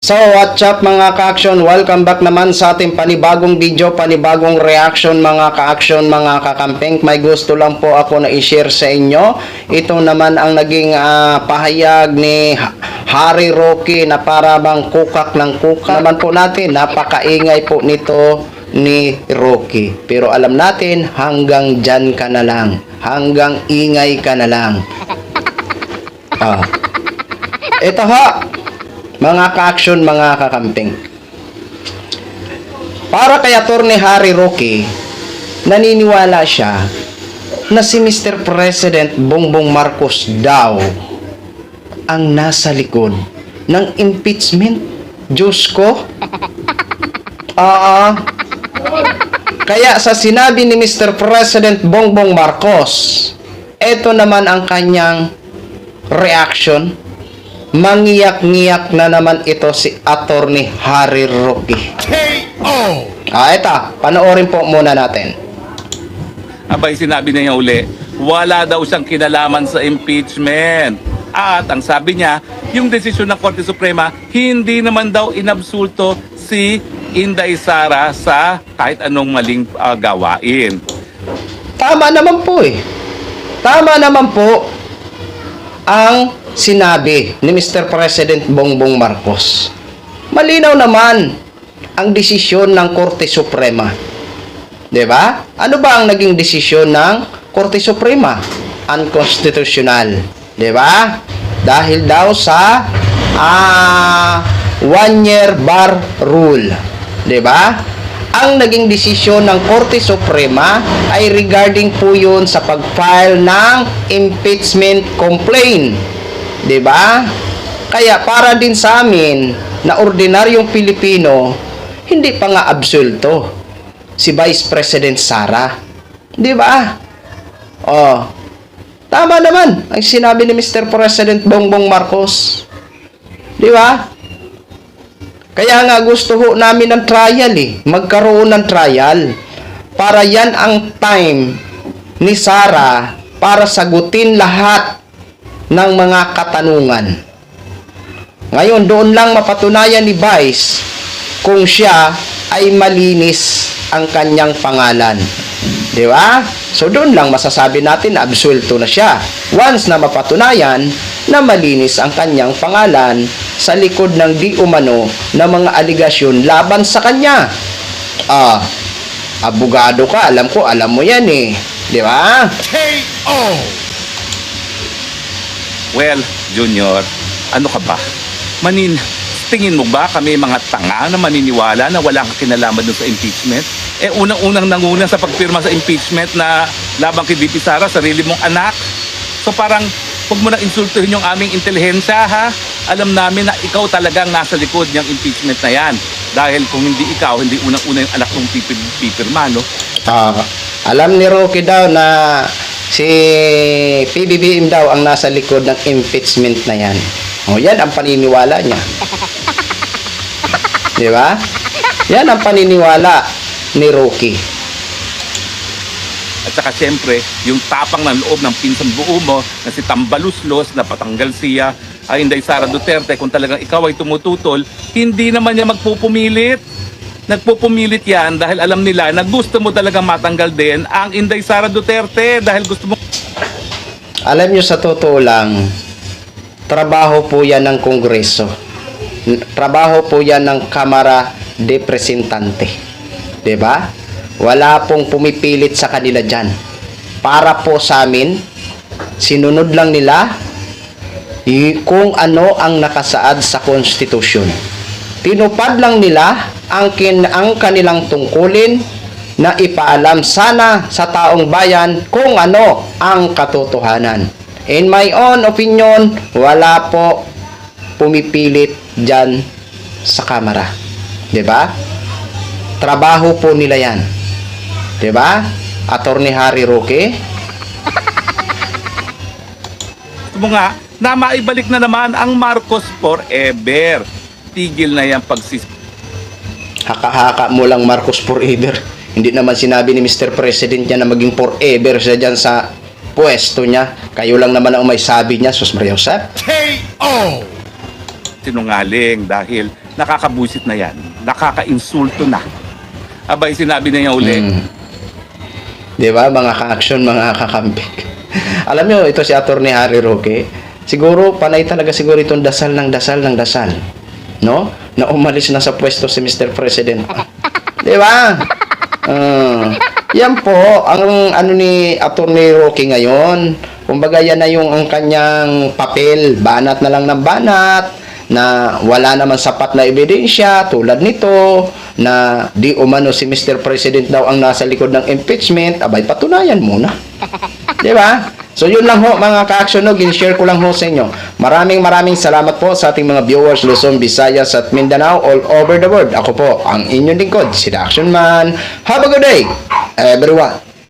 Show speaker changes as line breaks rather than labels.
So, what's up mga ka-action? Welcome back naman sa ating panibagong video, panibagong reaction mga ka-action, mga kakamping. May gusto lang po ako na i-share sa inyo. Ito naman ang naging pahayag ni Harry Roque na para bang kukak ng kukak. Naman po natin, napakaingay po nito ni Roque. Pero alam natin, hanggang dyan ka na lang. Hanggang ingay ka na lang. Ito ho. Mga ka-action, mga kakamping. Para kay Atty. Harry Roque, naniniwala siya na si Mr. President Bongbong Marcos daw ang nasa likod ng impeachment. Diyos ko. Kaya sa sinabi ni Mr. President Bongbong Marcos, ito naman ang kanyang reaction. Mangiyak-ngiyak na naman ito si Atty. Harry Roque. Ito, panoorin po muna natin.
Abay, sinabi niya uli, wala daw siyang kinalaman sa impeachment. At ang sabi niya, yung desisyon ng Korte Suprema, hindi naman daw inabsulto si Inday Sara sa kahit anong maling gawain.
Tama naman po eh. Tama naman po ang sinabi ni Mr. President Bongbong Marcos. Malinaw naman ang desisyon ng Korte Suprema. 'Di ba? Ano ba ang naging desisyon ng Korte Suprema? Unconstitutional. 'Di ba? Dahil daw sa 1-year bar rule. 'Di ba? Ang naging desisyon ng Korte Suprema ay regarding po yun sa pag-file ng impeachment complaint. 'Di ba? Kaya para din sa amin na ordinaryong Pilipino, hindi pa nga absulto si Vice President Sara. 'Di ba? Tama naman ang sinabi ni Mr. President Bongbong Marcos. 'Di ba? Kaya nga gusto ho namin ng trial magkaroon ng trial. Para yan ang time ni Sara para sagutin lahat ng mga katanungan. Ngayon, doon lang mapatunayan ni Vice kung siya ay malinis ang kanyang pangalan. Di ba? So, doon lang masasabi natin na absulto na siya. Once na mapatunayan na malinis ang kanyang pangalan sa likod ng di umano na mga aligasyon laban sa kanya. Abogado ka, alam mo yan Di ba?
Well, Junior, ano ka ba? Tingin mo ba kami mga tanga na maniniwala na wala kang kinalaman dun sa impeachment? Unang-unang nanguna sa pagpirma sa impeachment na labang kay VP Sara, sarili mong anak. So parang, huwag mo na insultuhin yung aming intelihensya, ha? Alam namin na ikaw talagang nasa likod niyang impeachment na yan. Dahil kung hindi ikaw, hindi unang-una yung anak mong pipirma, no?
Alam ni Roque daw na si PBBM daw ang nasa likod ng impeachment na yan. Yan ang paniniwala niya. Di ba? Yan ang paniniwala ni Roque.
At saka siyempre, yung tapang ng loob ng pinsang buo mo na si Tambaluslos na patanggal siya ay Inday Sara Duterte, kung talagang ikaw ay tumututol, hindi naman niya magpupumilit. Nagpupumilit yan dahil alam nila na gusto mo talagang matanggal din ang Inday Sara Duterte dahil gusto mo...
Alam nyo, sa totoo lang, trabaho po yan ng Kongreso. Trabaho po yan ng Kamara de Representante. Diba? Wala pong pumipilit sa kanila dyan. Para po sa amin, sinunod lang nila kung ano ang nakasaad sa konstitusyon. Tinupad lang nila ang kanilang tungkulin na ipaalam sana sa taong bayan kung ano ang katotohanan. In my own opinion, wala po pumipilit dyan sa Kamara. 'Di ba? Trabaho po nila yan. 'Di ba? Atty. Harry Roque.
mo nga na maibalik na naman ang Marcos forever. Tigil na yan
Haka-haka mo lang Marcos forever. Hindi naman sinabi ni Mr. President niya na maging forever siya dyan sa pwesto niya. Kayo lang naman ang may sabi niya, Sus Maria Josep.
K.O. Sinungaling dahil nakakabusit na yan. Nakaka-insulto na. Abay, sinabi na niya uli,
Di ba, mga ka-action, mga kakampi. Alam nyo, ito si Atty. Harry Roque, siguro, panay talaga siguro itong dasal ng dasal ng dasal. No? Na umalis na sa pwesto si Mr. President. Di ba? Yan po, ang ano ni Atty. Roque ngayon, kumbaga yan na yung ang kanyang papel, banat na lang ng banat, na wala naman sapat na ebidensya tulad nito na di umano si Mr. President daw ang nasa likod ng impeachment. Abay, patunayan muna. Di ba? So yun lang ho mga ka-action, no, gin-share ko lang ho sa inyo. Maraming salamat po sa ating mga viewers Luzon, Visayas at Mindanao all over the world. Ako po ang inyong lingkod, si The Action Man. Have a good day, everyone.